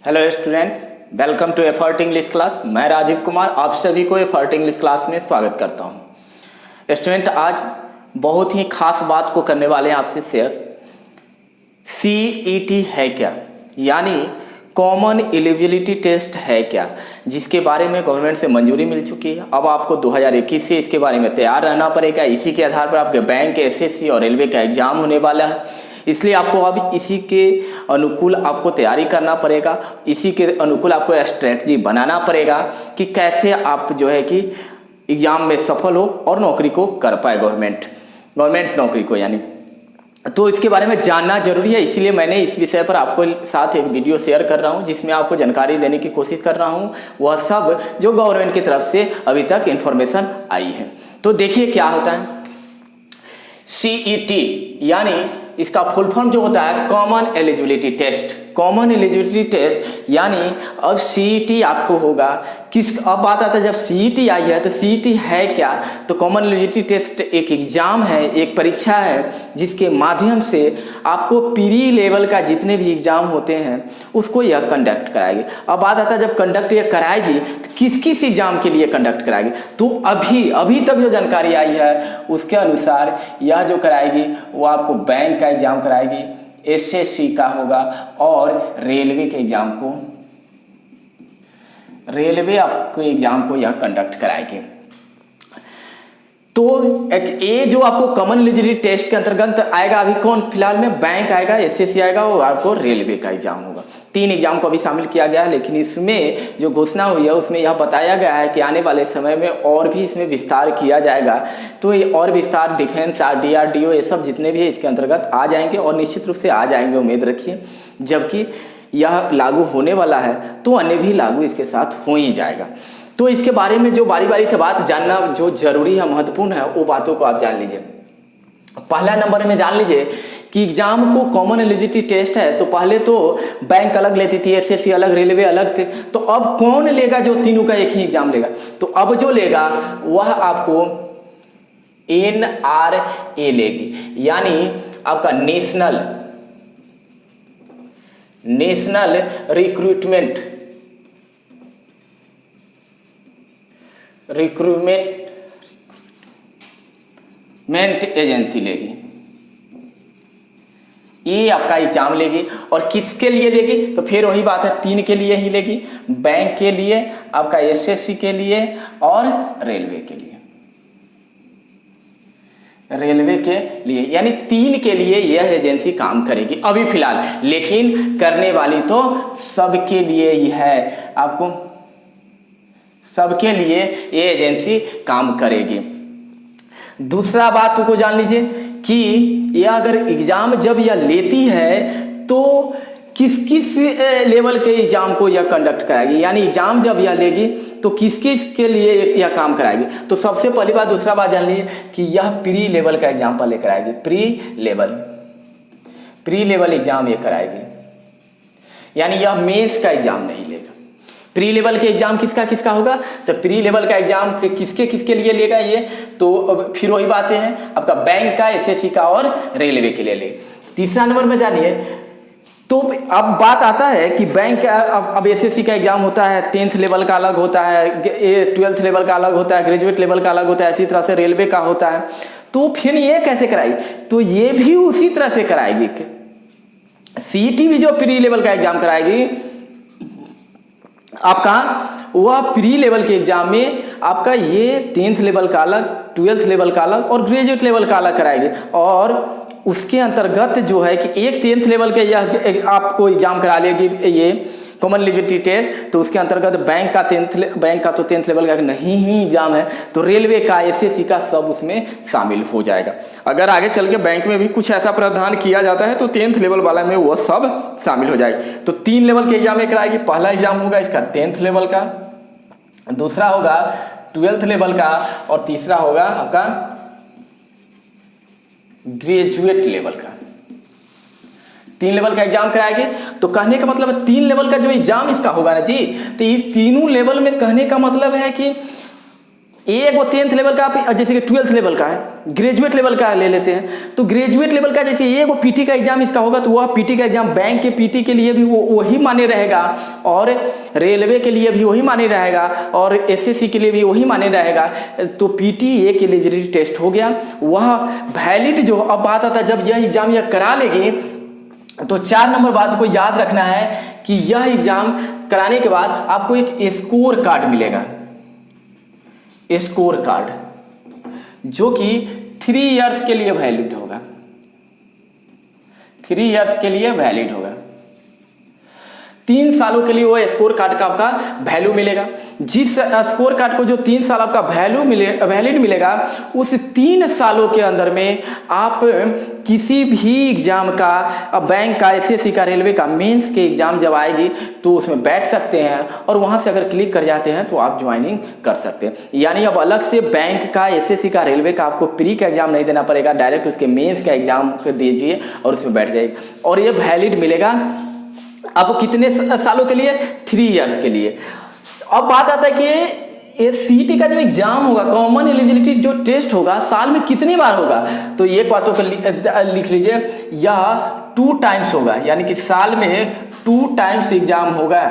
Hello student, welcome to effort English class. मैं राजीव कुमार आप सभी को एफर्ट इंग्लिश क्लास में स्वागत करता हूं। स्टूडेंट, आज बहुत ही खास बात को करने वाले हैं आपसे शेयर। CET है क्या, यानी कॉमन एलिजिबिलिटी टेस्ट है क्या, जिसके बारे में गवर्नमेंट से मंजूरी मिल चुकी है। अब आपको 2021 से इसके बारे में तैयार रहना पड़ेगा। इसी के आधार पर आपके बैंक, SSC और रेलवे का एग्जाम होने वाला है, इसलिए आपको अब इसी के अनुकूल आपको तैयारी करना पड़ेगा। इसी के अनुकूल आपको स्ट्रेटजी बनाना पड़ेगा कि कैसे आप जो है कि एग्जाम में सफल हो और नौकरी को कर पाए, गवर्नमेंट नौकरी को यानी। तो इसके बारे में जानना जरूरी है, इसीलिए मैंने इस विषय पर आपको साथ एक वीडियो शेयर कर रहा हूं, जिसमें आपको जानकारी देने की कोशिश कर रहा हूं, वह सब जो गवर्नमेंट की तरफ से अभी तक इंफॉर्मेशन आई है। तो देखिए क्या होता है। CET यानी इसका फुल फॉर्म जो होता है common eligibility test. Common eligibility test यानी अब CET आपको होगा अब बात आता है जब CET आई है तो CET है क्या। तो कॉमन एलिजिबिलिटी टेस्ट एक एग्जाम है, एक परीक्षा है, जिसके माध्यम से आपको प्री लेवल का जितने भी एग्जाम होते हैं उसको यह कंडक्ट कराएगी। अब बात आता है जब कंडक्ट यह कराएगी तो किस किस एग्जाम के लिए कंडक्ट कराएगी। तो अभी तक जो जानकारी आई है उसके अनुसार यह जो कराएगी वो आपको बैंक का एग्जाम कराएगी, SSC का होगा और रेलवे के एग्जाम को एग्जाम को यह कंडक्ट कराएगी। तो ये जो आपको कॉमन एलिजिबिलिटी टेस्ट के अंतर्गत आएगा, अभी कौन फिलहाल में बैंक आएगा, SSC आएगा और आपको रेलवे का एग्जाम होगा। 3 एग्जाम को अभी शामिल किया गया है, लेकिन इसमें जो घोषणा हुई है उसमें यह बताया गया है कि आने वाले समय में और भी इसमें विस्तार किया जाएगा। तो ये और विस्तार डिफेंस, DRDO ये सब जितने भी है इसके अंतर्गत आ जाएंगे और निश्चित रूप से आ जाएंगे, उम्मीद रखिए। जबकि यह लागू होने वाला है तो अन्य भी लागू इसके साथ हो ही जाएगा। तो इसके बारे में जो बारी बारी से बात जानना जो जरूरी है, महत्वपूर्ण है, वो बातों को आप जान लीजिए। पहला नंबर में जान लीजिए कि एग्जाम को कॉमन एलिजिबिलिटी टेस्ट है तो पहले तो बैंक अलग लेती थी, SSC अलग, रेलवे अलग थे। तो अब कौन लेगा जो तीनों का एक ही एग्जाम लेगा। तो अब जो लेगा वह आपको NRA लेगी, यानी आपका नेशनल रिक्रूटमेंट एजेंसी लेगी। ये आपका एग्जाम लेगी और किसके लिए लेगी तो फिर वही बात है, 3 के लिए ही लेगी, बैंक के लिए, आपका SSC के लिए और रेलवे के लिए। यानी 3 के लिए यह एजेंसी काम करेगी अभी फिलहाल, लेकिन करने वाली तो सबके लिए ही है। आपको सबके लिए ये एजेंसी काम करेगी। दूसरा बात को जान लीजिए कि यह अगर एग्जाम जब यह लेती है तो किस किस लेवल के एग्जाम को यह कंडक्ट कराएगी, यानी एग्जाम जब यह लेगी तो किस किस के लिए यह काम कराएगी। तो सबसे पहली बात, दूसरा बात जान लीजिए कि यह प्री लेवल का एग्जाम पहले कराएगी। प्री लेवल एग्जाम ये कराएगी, यानी यह मेंस का एग्जाम नहीं लेगा। प्री लेवल के एग्जाम किसका होगा, तो प्री लेवल का एग्जाम किसके लिए लेगा ये, तो फिर वही बातें हैं आपका बैंक का, SSC का और रेलवे के लिए लेगा। तीसरा नंबर में जानिए, तो अब बात आता है कि बैंक का अब SSC का एग्जाम होता है, 10th लेवल का अलग होता है, 12th लेवल का अलग होता है, ग्रेजुएट लेवल का अलग होता है, इसी तरह से रेलवे का होता है। तो फिर ये कैसे कराएगी, तो ये भी उसी तरह से कराएगी। CET भी जो प्री लेवल का एग्जाम कराएगी आपका, वह प्री लेवल के एग्जाम में आपका ये 10th लेवल का अलग, 12th लेवल का अलग और ग्रेजुएट लेवल का अलग कराएगी। और उसके अंतर्गत जो है कि एक 10th लेवल के यह आपको एग्जाम करा लेगी ये कॉमन एलिजिबिलिटी टेस्ट, तो उसके अंतर्गत बैंक का तो 10th लेवल का नहीं ही एग्जाम है, तो रेलवे का, SSC का सब उसमें शामिल हो जाएगा। अगर आगे चल के बैंक में भी कुछ ऐसा प्रावधान किया जाता है तो 10th लेवल वाला में वह सब शामिल हो जाएगा। तो 3 लेवल के एग्जाम में कराएगी। पहला एग्जाम होगा इसका 10th लेवल का, दूसरा होगा 12th लेवल का और तीसरा होगा आपका ग्रेजुएट लेवल का। 3 लेवल का एग्जाम कराएगी। तो कहने का मतलब है 3 लेवल का जो एग्जाम इसका होगा ना जी, तो इस तीनों लेवल में कहने का मतलब है कि एक वो 10th लेवल का, जैसे कि 12th लेवल का है, ग्रेजुएट लेवल का ले लेते हैं। तो ग्रेजुएट लेवल का जैसे ये वो पीटी का एग्जाम इसका होगा, तो वह पीटी का एग्जाम बैंक के पीटी के लिए भी वही मान्य रहेगा, और रेलवे के लिए भी वही मान्य रहेगा, और एसएससी के लिए भी वही मान्य रहेगा। तो पीटी एक एलिजिबिलिटी टेस्ट हो गया, वह वैलिड जो। अब बात आता है जब यह एग्जाम यह करा लेगी, तो 4 नंबर बात को याद रखना है कि यह एग्जाम कराने के बाद आपको एक स्कोर कार्ड मिलेगा, स्कोर कार्ड, जो कि 3 इयर्स के लिए वैलिड होगा, 3 इयर्स के लिए वैलिड होगा। 3 सालों के लिए वो स्कोर कार्ड का आपका वैल्यू मिलेगा। जिस स्कोर कार्ड को जो 3 साल आपका वैलिड मिलेगा, उस 3 सालों के अंदर में आप किसी भी एग्जाम का, बैंक का, एसएससी का, रेलवे का, मेंस के एग्जाम जब आएगी तो उसमें बैठ सकते हैं, और वहां से अगर क्लिक कर जाते हैं तो आप ज्वाइनिंग कर सकते हैं। यानी अब अलग से बैंक का, एसएससी का, रेलवे का आपको प्री का एग्जाम नहीं देना पड़ेगा, डायरेक्ट उसके मेंस का एग्जाम दीजिए और उसमें बैठ जाइए, और ये वैलिड मिलेगा आपको कितने सालों के लिए? 3 इयर्स के लिए। अब बात आता है कि ये सीटी का जो एग्जाम होगा, कॉमन एलिजिबिलिटी जो टेस्ट होगा, साल में कितनी बार होगा? तो ये बातों को लिख लीजिए, यह 2 टाइम्स होगा, यानी कि साल में 2 टाइम्स एग्जाम होगा,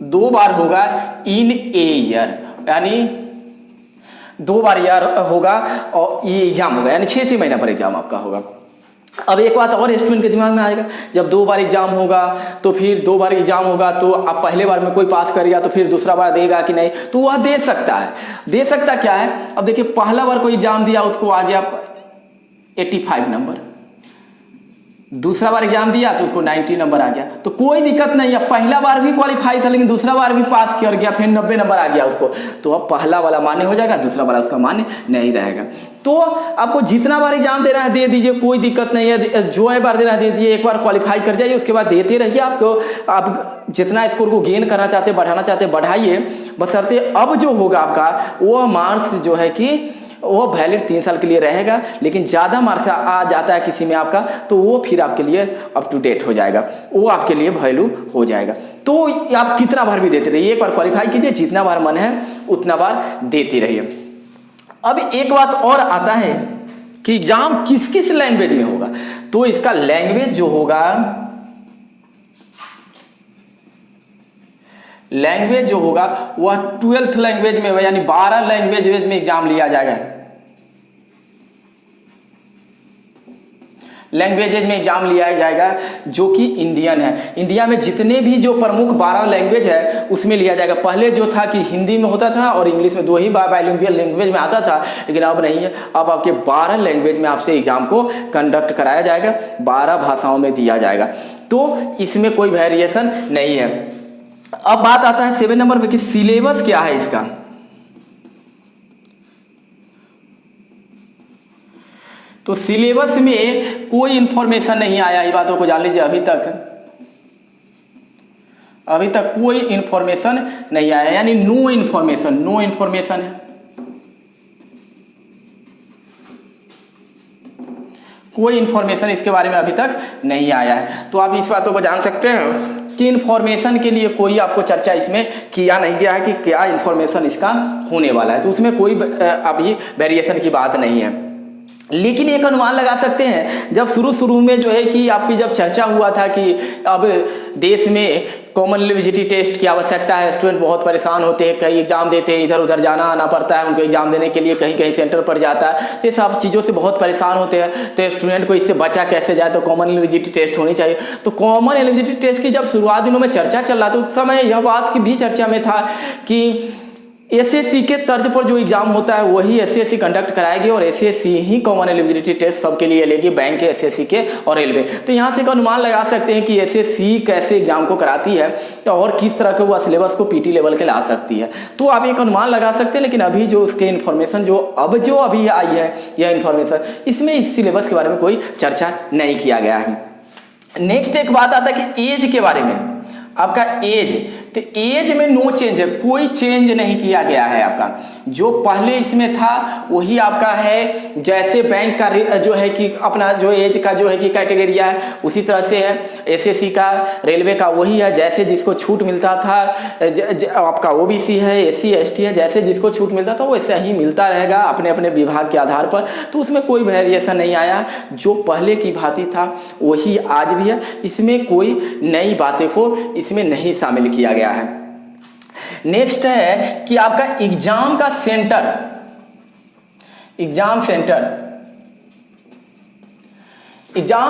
2 बार होगा इन ए ईयर, यानी 2 बार ईयर होगा, और ये एग्जाम होगा, यानी 6-6 महीना पर एग्जाम आपका होगा। अब एक बात और स्टूडेंट के दिमाग में आएगा, जब 2 बार एग्जाम होगा, तो फिर 2 बार एग्जाम होगा, तो अब पहले बार में कोई पास करेगा तो फिर दूसरा बार देगा कि नहीं? तो वह दे सकता है। दे सकता क्या है? अब देखिए, पहला बार कोई एग्जाम दिया, उसको आ गया 85 नंबर, दूसरा बार एग्जाम दिया तो उसको 90 नंबर आ गया, तो कोई दिक्कत नहीं है। पहला बार भी क्वालिफाई था, लेकिन दूसरा बार भी पास कर गया, फिर 90 नंबर आ गया उसको, तो अब पहला वाला मान्य हो जाएगा, दूसरा वाला उसका मान्य नहीं रहेगा। तो आपको जितना बार एग्जाम देना है दे दीजिए, कोई दिक्कत नहीं है। जो बार देना है दे दीजिए, एक बार क्वालिफाई कर जाइए, उसके बाद देते रहिए। आपको आप जितना स्कोर को गेन करना चाहते हैं, बढ़ाना चाहते हैं, बढ़ाइए, बशर्ते अब जो होगा आपका वो मार्क्स जो है कि वो वैलिड 3 साल के लिए रहेगा। लेकिन ज़्यादा मार्क्स आ जाता है किसी में आपका, तो वो फिर आपके लिए अप टू डेट हो जाएगा, वो आपके लिए वैल्यू हो जाएगा। तो आप कितना बार भी देते रहिए, एक बार क्वालिफाई कीजिए, जितना बार मन है उतना बार देते रहिए। अब एक बात और आता है कि एग्जाम किस किस लैंग्वेज में होगा, तो इसका लैंग्वेज जो होगा, लैंग्वेज जो होगा वह 12th लैंग्वेज में, यानी 12 लैंग्वेज में एग्जाम लिया जाएगा। लैंग्वेजेज में एग्जाम लिया जाएगा जो कि इंडियन है। इंडिया में जितने भी जो प्रमुख 12 लैंग्वेज है उसमें लिया जाएगा। पहले जो था कि हिंदी में होता था और इंग्लिश में, 2 ही बाइलिंगुअल लैंग्वेज में आता था, लेकिन अब नहीं है। अब आपके 12 लैंग्वेज में आपसे एग्जाम को कंडक्ट कराया जाएगा, 12 भाषाओं में दिया जाएगा, तो इसमें कोई वेरिएशन नहीं है। अब बात आता है 7 नंबर पे कि सिलेबस क्या है इसका। तो सिलेबस में कोई इंफॉर्मेशन नहीं आया, ये बातों को जान लीजिए। अभी तक कोई इंफॉर्मेशन नहीं आया, यानी नो इंफॉर्मेशन है। कोई इंफॉर्मेशन इसके बारे में अभी तक नहीं आया है। तो आप इस बातों को जान सकते हैं कि इंफॉर्मेशन के लिए कोई आपको चर्चा इसमें किया नहीं गया है कि क्या इंफॉर्मेशन इसका होने वाला है, तो उसमें कोई अभी वेरिएशन की बात नहीं है। लेकिन एक अनुमान लगा सकते हैं, जब शुरू में जो है कि आपकी जब चर्चा हुआ था कि अब देश में कॉमन एलिजिबिलिटी टेस्ट की आवश्यकता है, स्टूडेंट बहुत परेशान होते हैं, कई एग्जाम देते हैं, इधर उधर जाना आना पड़ता है उनको एग्जाम देने के लिए, कहीं कहीं सेंटर पर जाता है, तो ये सब चीज़ों से बहुत परेशान होते हैं। तो स्टूडेंट को इससे बचा कैसे जाए, तो कॉमन एलिजिबिलिटी टेस्ट होनी चाहिए। तो कॉमन एलिजिबिलिटी टेस्ट की जब शुरुआत दिनों में चर्चा चल रहा था, उस समय यह बात की भी चर्चा में था कि एसएससी के तर्ज पर जो एग्जाम होता है वही एसएससी कंडक्ट कराएगी, और एसएससी ही कॉमन एलिजिबिलिटी टेस्ट सबके लिए लेगी, बैंक के, एसएससी के और रेलवे। तो यहाँ से एक अनुमान लगा सकते हैं कि एसएससी कैसे एग्जाम को कराती है और किस तरह के वह सिलेबस को पीटी लेवल के ला सकती है। तो आप एक अनुमान लगा सकते हैं, लेकिन अभी जो उसके इन्फॉर्मेशन जो अभी आई है, यह इन्फॉर्मेशन, इसमें इस सिलेबस के बारे में कोई चर्चा नहीं किया गया है। नेक्स्ट एक बात आता है कि एज के बारे में, आपका एज, तो एज में नो चेंज है, कोई चेंज नहीं किया गया है आपका। जो पहले इसमें था वही आपका है। जैसे बैंक का जो है कि अपना जो एज का जो है कि कैटेगरी है उसी तरह से है। एसएससी का, रेलवे का वही है। जैसे जिसको छूट मिलता था, आपका ओबीसी है, एससी एसटी है, जैसे जिसको छूट मिलता था वैसे ही मिलता रहेगा अपने अपने विभाग के आधार पर। तो उसमें कोई वेरिएशन नहीं आया, जो पहले की भांति था वही आज भी है। इसमें कोई नई बातें को इसमें नहीं शामिल किया गया है। नेक्स्ट है कि आपका एग्जाम का सेंटर, एग्जाम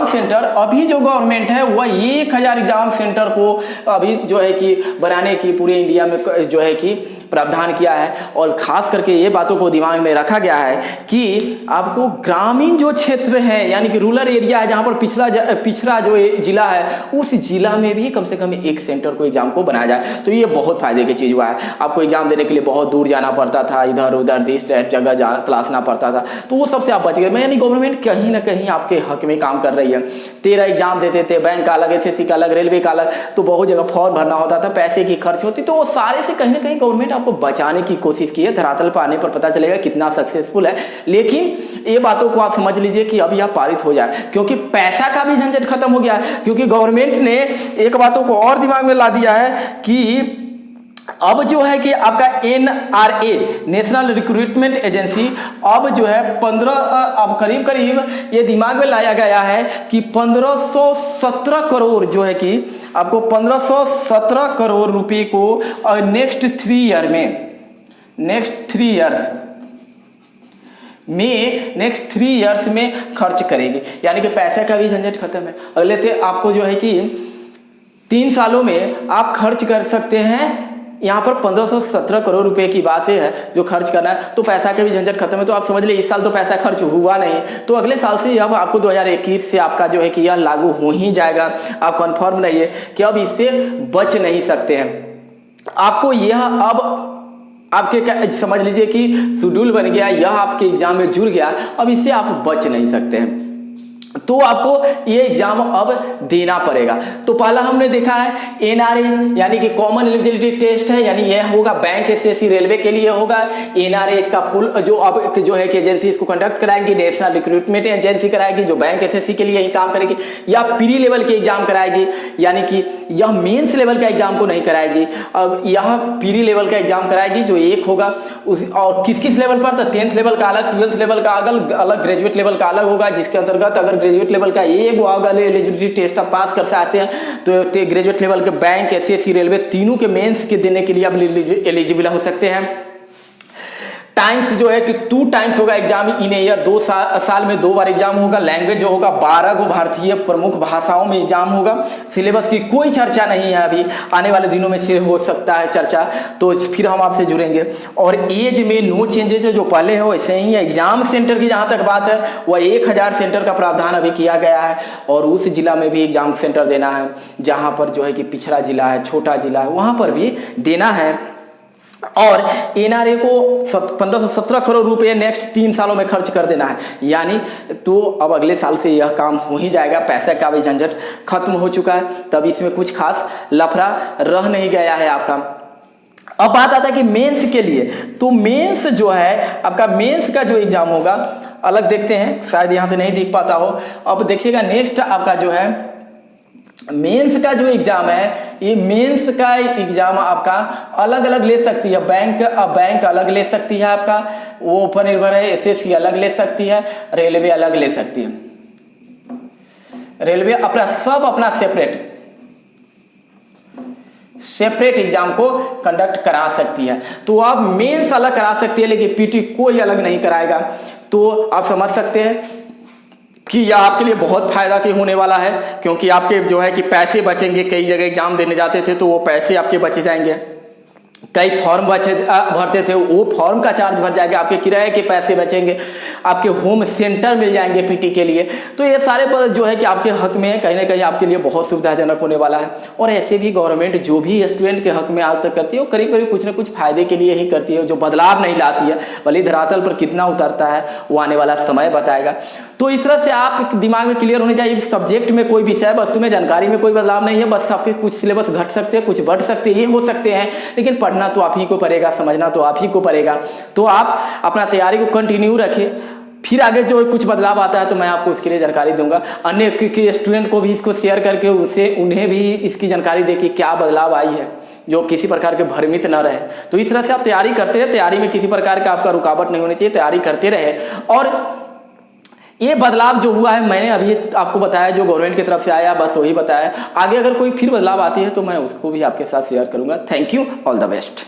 सेंटर अभी जो गवर्नमेंट है वह 1000 एग्जाम सेंटर को अभी जो है कि बनाने की पूरे इंडिया में जो है कि प्रावधान किया है। और खास करके ये बातों को दिमाग में रखा गया है कि आपको ग्रामीण जो क्षेत्र है यानी कि रूरल एरिया है, जहाँ पर पिछड़ा जो जिला है उस जिला में भी कम से कम एक सेंटर को एग्जाम को बनाया जाए। तो ये बहुत फायदे की चीज़ हुआ है। आपको एग्जाम देने के लिए बहुत दूर जाना पड़ता था, इधर उधर देश जगह तलाशना पड़ता था, तो वो सबसे आप बच गए। यानी गवर्नमेंट कहीं ना कहीं आपके हक में काम कर रही है। 13 एग्जाम देते थे, बैंक का अलग, एसएससी का अलग, रेलवे का अलग, तो बहुत जगह फॉर्म भरना होता था, पैसे की खर्च होती, तो वो सारे से कहीं ना कहीं गवर्नमेंट को बचाने की कोशिश की है। धरातल पर आने पर पता चलेगा कितना सक्सेसफुल है। लेकिन ये बातों को आप समझ लीजिए कि अब यह पारित हो जाए, क्योंकि पैसा का भी झंझट खत्म हो गया है। क्योंकि गवर्नमेंट ने एक बातों को और दिमाग में ला दिया है कि अब जो है कि आपका NRA, नेशनल रिक्रूटमेंट एजेंसी, अब जो है 15 अब करीब ये दिमाग में लाया गया है कि 1517 करोड़ जो है कि आपको 1517 करोड़ रुपए को नेक्स्ट 3 इयर्स में खर्च करेगी। यानी कि पैसे का भी झंझट खत्म है। अगले थे आपको जो है कि 3 सालों में आप खर्च कर सकते हैं। यहाँ पर 1517 करोड़ रुपए की बात है जो खर्च करना है, तो पैसा का भी झंझट खत्म है। तो आप समझ ले इस साल तो पैसा खर्च हुआ नहीं, तो अगले साल से अब आपको 2021 से आपका जो है कि यह लागू हो ही जाएगा। आप कंफर्म रहिए कि अब इससे बच नहीं सकते हैं। आपको यह अब आपके समझ लीजिए कि शेड्यूल बन गया, यह आपके एग्जाम में जुड़ गया, अब इससे आप बच नहीं सकते हैं। तो आपको ये एग्जाम अब देना पड़ेगा। तो पहला हमने देखा है NRA यानी कि कॉमन एलिजिबिलिटी टेस्ट है, यानी यह होगा बैंक, एसएससी, रेलवे के लिए होगा। NRA इसका फुल जो अब जो है कि एजेंसी इसको कंडक्ट कराएगी, नेशनल रिक्रूटमेंट एजेंसी कराएगी, जो बैंक एसएससी के लिए ही काम करेगी। या प्री लेवल के एग्जाम कराएगी, यानी कि यह मेंस लेवल का एग्जाम को नहीं कराएगी, अब यह प्री लेवल का एग्जाम कराएगी जो एक होगा। और किस किस लेवल पर, तो 10th लेवल का अलग, 12th लेवल का अलग, ग्रेजुएट लेवल का अलग होगा। जिसके अंतर्गत अगर ग्रेजुएट लेवल का एक अगर एलिजिबिलिटी टेस्ट आप पास कर सकते हैं तो ग्रेजुएट लेवल के बैंक, एसएससी, रेलवे तीनों के मेंस के देने के लिए आप एलिजिबल हो सकते हैं। टाइम्स जो है कि 2 टाइम्स होगा एग्जाम इन ईयर, 2 साल में 2 बार एग्जाम होगा। लैंग्वेज जो होगा 12 को भारतीय प्रमुख भाषाओं में एग्जाम होगा। सिलेबस की कोई चर्चा नहीं है, अभी आने वाले दिनों में से हो सकता है चर्चा, तो फिर हम आपसे जुड़ेंगे। और एज में नो चेंजेज है, जो पहले है वैसे ही है। एग्जाम सेंटर की जहाँ तक बात है वह 1000 सेंटर का प्रावधान अभी किया गया है। और उस जिला में भी एग्जाम सेंटर देना है जहाँ पर जो है कि पिछड़ा जिला है, छोटा जिला है, वहाँ पर भी देना है। और NRA को 1517 करोड़ रुपए नेक्स्ट 3 सालों में खर्च कर देना है। यानी तो अब अगले साल से यह काम हो ही जाएगा। पैसे का भी झंझट खत्म हो चुका है, तब इसमें कुछ खास लफड़ा रह नहीं गया है आपका। अब बात आता है कि मेंस के लिए, तो मेंस जो है आपका मेंस का जो एग्जाम होगा अलग देखते हैं, शायद यहाँ से नहीं दिख पाता हो। अब देखिएगा नेक्स्ट आपका जो है मेंस का जो एग्जाम है, ये मेंस का एग्जाम आपका अलग अलग ले सकती है। बैंक अलग ले सकती है आपका, वो ऊपर निर्भर है। एसएससी अलग ले सकती है, रेलवे अलग ले सकती है। रेलवे अपना सेपरेट एग्जाम को कंडक्ट करा सकती है। तो आप मेंस अलग करा सकती है, लेकिन पीटी कोई अलग नहीं कराएगा। तो आप समझ सकते हैं कि यह आपके लिए बहुत फायदा के होने वाला है, क्योंकि आपके जो है कि पैसे बचेंगे। कई जगह एग्जाम देने जाते थे तो वो पैसे आपके बचे जाएंगे। कई फॉर्म भरते थे, वो फॉर्म का चार्ज भर जाएगा, आपके किराए के पैसे बचेंगे, आपके होम सेंटर मिल जाएंगे पीटी के लिए। तो ये सारे पद जो है कि आपके हक में कहीं ना कहीं आपके लिए बहुत सुविधाजनक होने वाला है। और ऐसे भी गवर्नमेंट जो भी स्टूडेंट के हक में आज तक करती है वो करीब करीब कुछ ना कुछ फायदे के लिए ही करती है, जो बदलाव नहीं लाती है। भले धरातल पर कितना उतरता है वो आने वाला समय बताएगा। तो इस तरह से आप दिमाग में क्लियर होने चाहिए, सब्जेक्ट में कोई विषय वस्तु में जानकारी में कोई बदलाव नहीं है, बस आपके कुछ सिलेबस घट सकते हैं, कुछ बढ़ सकते हैं, ये हो सकते हैं, लेकिन पढ़ना तो आप ही को पड़ेगा, समझना तो आप ही को पड़ेगा। तो आप अपना तैयारी को कंटिन्यू रखिए, फिर आगे जो कुछ बदलाव आता है तो मैं आपको उसके लिए जानकारी दूंगा। अन्य स्टूडेंट को भी इसको शेयर करके उन्हें भी इसकी जानकारी दे कि क्या बदलाव आई है, जो किसी प्रकार के भ्रमित न रहे। तो इस तरह से आप तैयारी करते रहे, तैयारी में किसी प्रकार का आपका रुकावट नहीं होनी चाहिए, तैयारी करते रहे। और ये बदलाव जो हुआ है मैंने अभी आपको बताया, जो गवर्नमेंट की तरफ से आया बस वही बताया। आगे अगर कोई फिर बदलाव आती है तो मैं उसको भी आपके साथ शेयर करूंगा। Thank you, all the best.